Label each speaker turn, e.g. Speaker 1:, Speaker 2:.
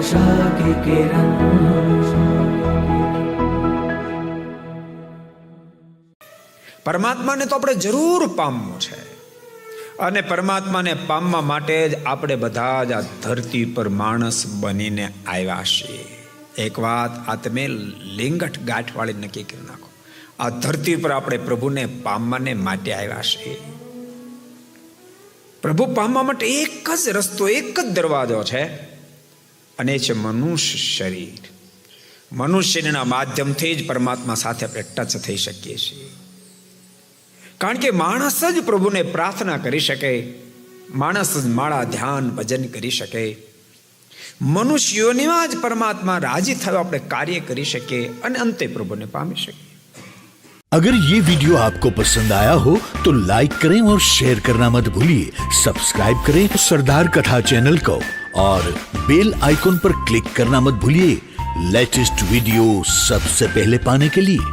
Speaker 1: आशा की किरण।
Speaker 2: પરમાત્માને તો આપણે જરૂર પામવું છે, અને પરમાત્માને પામવા માટે જ આપણે બધા જ આ ધરતી પર માણસ બનીને આવ્યા છીએ. એક વાત આ તમે લીંગઠ ગાંઠવાળી નક્કી કરી નાખો, આ ધરતી પર આપણે પ્રભુને પામવાને માટે આવ્યા છીએ. પ્રભુ પામવા માટે એક જ રસ્તો, એક જ દરવાજો છે, અને એ છે મનુષ્ય શરીર. મનુષ્યના માધ્યમથી જ પરમાત્મા સાથે આપણે ટચ થઈ શકીએ છીએ. કારણ કે માણસ જ પ્રભુને પ્રાર્થના કરી શકે, માણસ જ માળા ધ્યાન ભજન કરી શકે, મનુષ્યોમાં જ પરમાત્મા રાજી થયો આપણે કાર્ય કરી શકીએ અને અંતે પ્રભુને પામી શકીએ.
Speaker 3: अगर ये वीडियो आपको पसंद आया हो तो लाइक करें और शेयर करना मत भूलिए. सब्सक्राइब करें सरदार कथा चैनल को और बेल आइकॉन पर क्लिक करना मत भूलिए लेटेस्ट वीडियो सबसे पहले पाने के लिए.